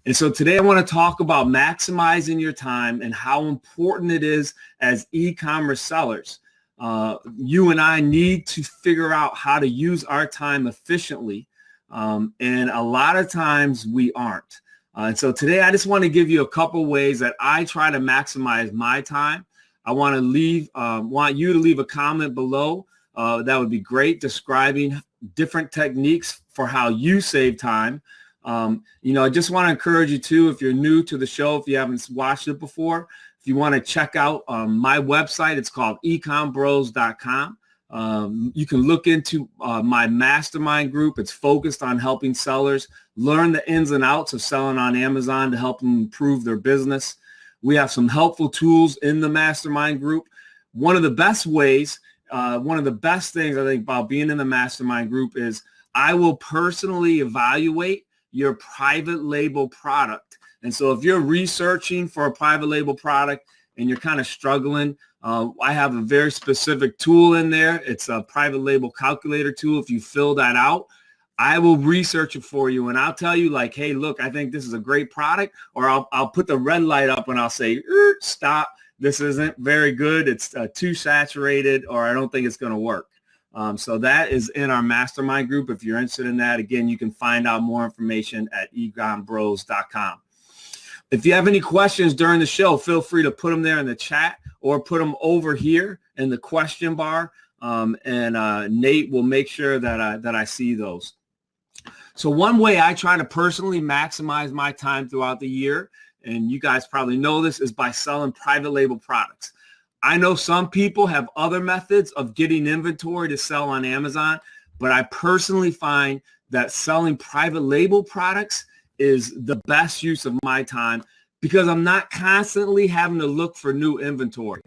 And so today I want to talk about maximizing your time and how important it is as e-commerce sellers. You and I need to figure out how to use our time efficiently. And a lot of times we aren't. And so today I just want to give you a couple ways that I try to maximize my time. I want you to leave a comment below. That would be great, describing different techniques for how you save time. I just want to encourage you too, if you're new to the show, if you haven't watched it before, if you want to check out my website, it's called ecombros.com. You can look into my mastermind group. It's focused on helping sellers learn the ins and outs of selling on Amazon to help them improve their business. We have some helpful tools in the mastermind group. One of the best things I think about being in the mastermind group is I will personally evaluate your private label product. And so if you're researching for a private label product and you're kind of struggling, I have a very specific tool in there. It's a private label calculator tool. If you fill that out, I will research it for you and I'll tell you like, hey, look, I think this is a great product, or I'll put the red light up and I'll say, stop, this isn't very good. It's too saturated, or I don't think it's going to work. So that is in our mastermind group. If you're interested in that, again, you can find out more information at ecombros.com. If you have any questions during the show, feel free to put them there in the chat or put them over here in the question bar, and Nate will make sure that I see those. So one way I try to personally maximize my time throughout the year, and you guys probably know this, is by selling private label products. I know some people have other methods of getting inventory to sell on Amazon, but I personally find that selling private label products is the best use of my time because I'm not constantly having to look for new inventory.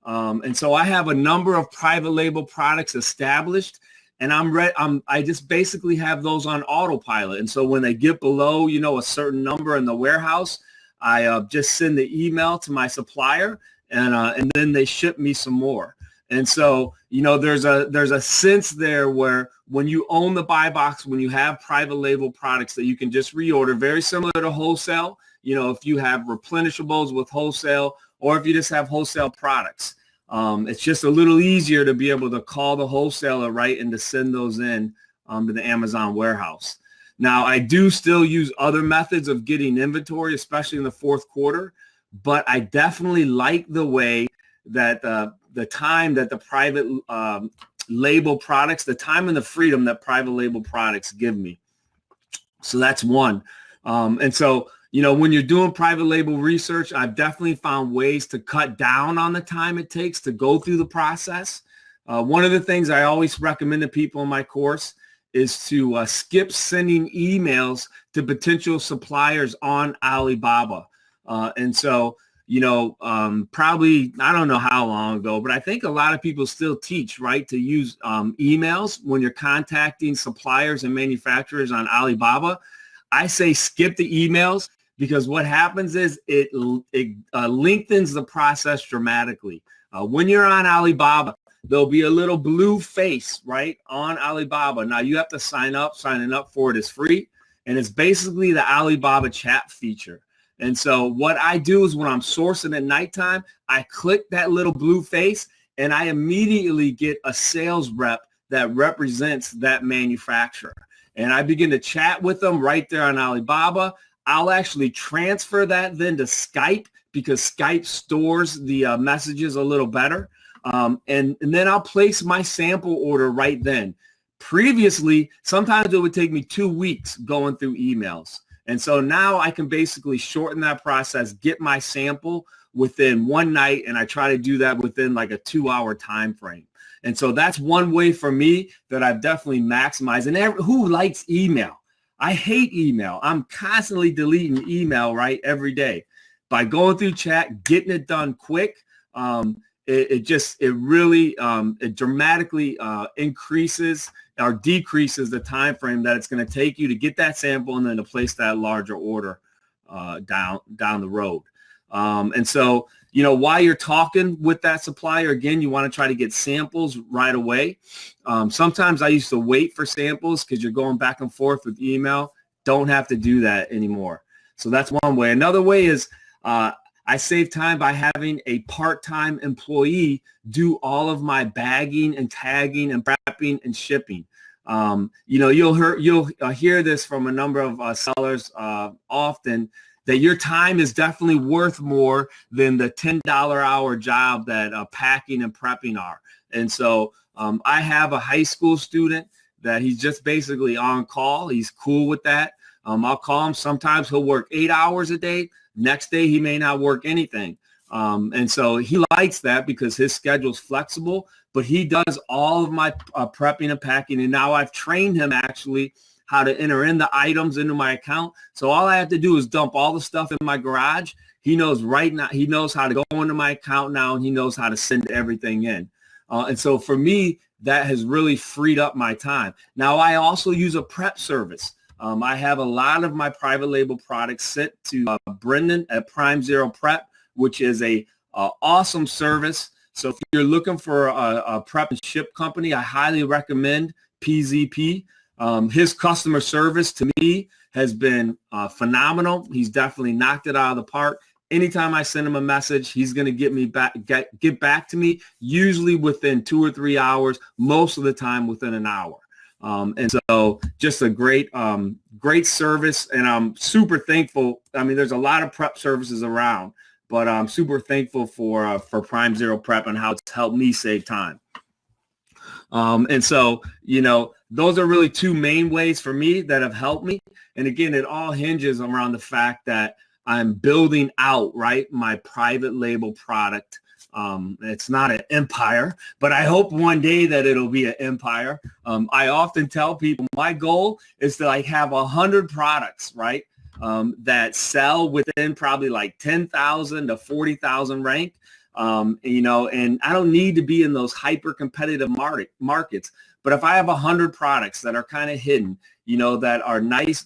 And so I have a number of private label products established, and I just basically have those on autopilot. And so when they get below, a certain number in the warehouse, I just send the email to my supplier, and then they ship me some more. And so, there's a sense there where when you own the buy box, when you have private label products that you can just reorder, very similar to wholesale, if you have replenishables with wholesale, or if you just have wholesale products. It's just a little easier to be able to call the wholesaler, right, and to send those in to the Amazon warehouse. Now, I do still use other methods of getting inventory, especially in the fourth quarter, but I definitely like the way that the time that the private label products, the time and the freedom that private label products give me. So that's one. And so, when you're doing private label research, I've definitely found ways to cut down on the time it takes to go through the process. One of the things I always recommend to people in my course is to skip sending emails to potential suppliers on Alibaba. And so, probably, I don't know how long ago, but I think a lot of people still teach, right, to use emails when you're contacting suppliers and manufacturers on Alibaba. I say skip the emails because what happens is it lengthens the process dramatically. When you're on Alibaba, there'll be a little blue face, right, on Alibaba. Now, you have to sign up. Signing up for it is free, and it's basically the Alibaba chat feature. And so what I do is when I'm sourcing at nighttime, I click that little blue face, and I immediately get a sales rep that represents that manufacturer. And I begin to chat with them right there on Alibaba. I'll actually transfer that then to Skype because Skype stores the messages a little better. And then I'll place my sample order right then. Previously, sometimes it would take me 2 weeks going through emails. And so now I can basically shorten that process, get my sample within one night, and I try to do that within like a 2-hour time frame. And so that's one way for me that I've definitely maximized. And who likes email? I hate email. I'm constantly deleting email, right, every day. By going through chat, getting it done quick, it dramatically increases or decreases the time frame that it's going to take you to get that sample and then to place that larger order down the road. And so, while you're talking with that supplier, again, you want to try to get samples right away. Sometimes I used to wait for samples because you're going back and forth with email. Don't have to do that anymore. So that's one way. Another way is I save time by having a part-time employee do all of my bagging and tagging and prepping and shipping. You'll hear this from a number of sellers often, that your time is definitely worth more than the $10 hour job that packing and prepping are. And so I have a high school student that he's just basically on call. He's cool with that. I'll call him. Sometimes he'll work 8 hours a day. Next day, he may not work anything. And so he likes that because his schedule's flexible, but he does all of my prepping and packing. And now I've trained him actually how to enter in the items into my account. So all I have to do is dump all the stuff in my garage. He knows right now, he knows how to go into my account now, and he knows how to send everything in. And so for me, that has really freed up my time. Now I also use a prep service. I have a lot of my private label products sent to Brendan at Prime Zero Prep, which is a awesome service. So if you're looking for a prep and ship company, I highly recommend PZP. His customer service to me has been phenomenal. He's definitely knocked it out of the park. Anytime I send him a message, he's going to get back to me, usually within 2 or 3 hours, most of the time within an hour. And so just a great service, and I'm super thankful. I mean, there's a lot of prep services around, but I'm super thankful for Prime Zero Prep and how it's helped me save time. And so, those are really two main ways for me that have helped me. And again, it all hinges around the fact that I'm building out, right, my private label product. It's not an empire, but I hope one day that it'll be an empire. I often tell people my goal is to have 100 products, right, that sell within probably like 10,000 to 40,000 rank. And I don't need to be in those hyper competitive markets. But if I have 100 products that are kind of hidden, that are nice,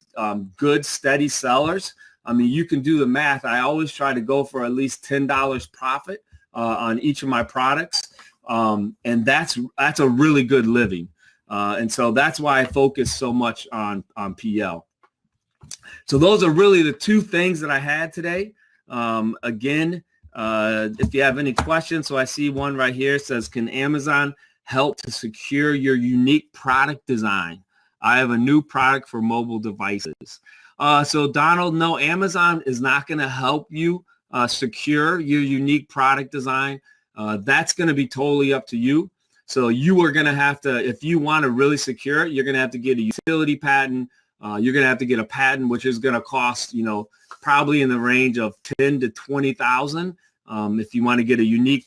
good, steady sellers, I mean, you can do the math. I always try to go for at least $10 profit on each of my products. And that's a really good living. And so that's why I focus so much on PL. So those are really the two things that I had today. Again, if you have any questions, so I see one right here. It says, can Amazon help to secure your unique product design? I have a new product for mobile devices. So Donald, no, Amazon is not going to help you secure your unique product design. That's going to be totally up to you. So you are going to have to, if you want to really secure it, you're going to have to get a utility patent. You're going to have to get a patent, which is going to cost, probably in the range of 10 to 20,000 if you want to get a unique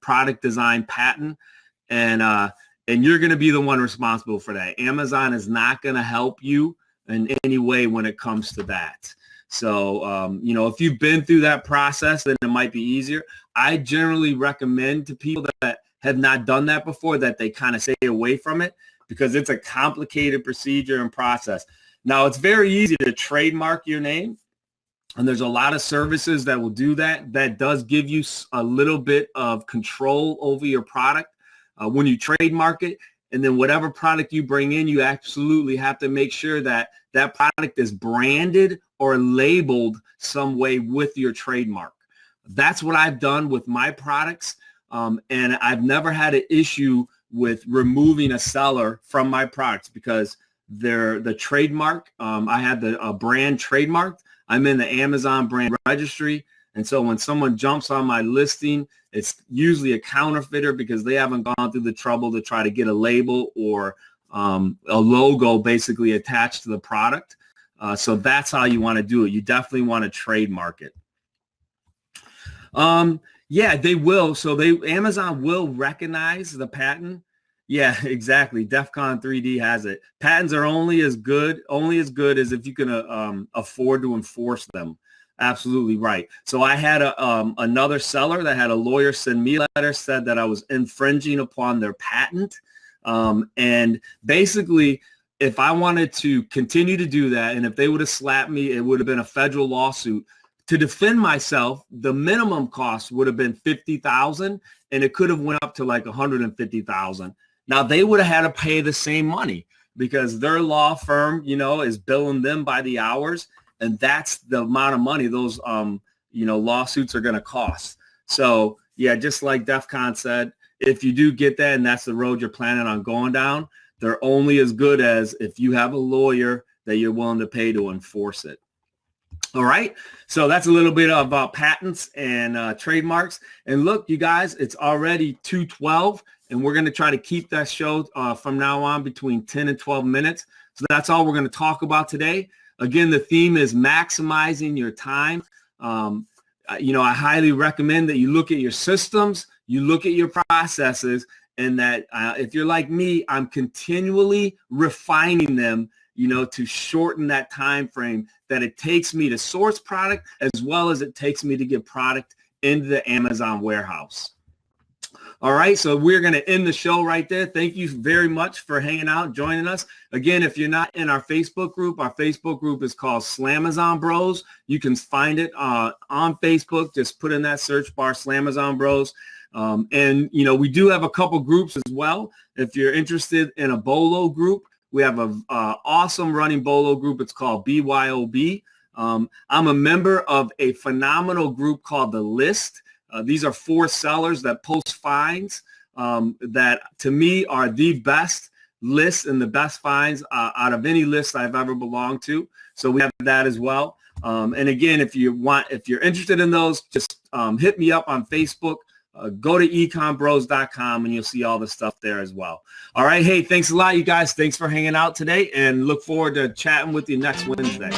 product design patent. And you're going to be the one responsible for that. Amazon is not going to help you in any way when it comes to that. So, if you've been through that process, then it might be easier. I generally recommend to people that have not done that before that they kind of stay away from it because it's a complicated procedure and process. Now, it's very easy to trademark your name, and there's a lot of services that will do that. That does give you a little bit of control over your product when you trademark it. And then whatever product you bring in, you absolutely have to make sure that that product is branded or labeled some way with your trademark. That's what I've done with my products. And I've never had an issue with removing a seller from my products because they're the trademark. I have the brand trademarked. I'm in the Amazon brand registry. And so when someone jumps on my listing, it's usually a counterfeiter because they haven't gone through the trouble to try to get a label or a logo basically attached to the product. So that's how you want to do it. You definitely want to trademark it. Yeah, they will. So Amazon will recognize the patent. Yeah, exactly. DEFCON 3D has it. Patents are only as good as if you can afford to enforce them. Absolutely right. So I had another seller that had a lawyer send me a letter, said that I was infringing upon their patent. And basically, if I wanted to continue to do that, and if they would have slapped me, it would have been a federal lawsuit. To defend myself, the minimum cost would have been $50,000, and it could have went up to like $150,000. Now they would have had to pay the same money because their law firm, is billing them by the hours. and that's the amount of money those lawsuits are going to cost. So yeah, just like DEFCON said, if you do get that and that's the road you're planning on going down, they're only as good as if you have a lawyer that you're willing to pay to enforce it. All right, so that's a little bit about patents and trademarks. And look, you guys, it's already 2:12, and we're going to try to keep that show from now on between 10 and 12 minutes. So that's all we're going to talk about today. Again, the theme is maximizing your time. I highly recommend that you look at your systems, you look at your processes, and that if you're like me, I'm continually refining them, to shorten that time frame that it takes me to source product as well as it takes me to get product into the Amazon warehouse. All right, so we're going to end the show right there. Thank you very much for hanging out, joining us. Again, if you're not in our Facebook group is called Slamans Bros. You can find it on Facebook. Just put in that search bar, Slamans Bros. And we do have a couple groups as well. If you're interested in a BOLO group, we have an awesome running BOLO group. It's called BYOB. I'm a member of a phenomenal group called The List. These are 4 sellers that post finds that, to me, are the best lists and the best finds out of any list I've ever belonged to. So we have that as well. And again, if you're interested in those, just hit me up on Facebook. Go to ecombros.com and you'll see all the stuff there as well. All right. Hey, thanks a lot, you guys. Thanks for hanging out today, and look forward to chatting with you next Wednesday.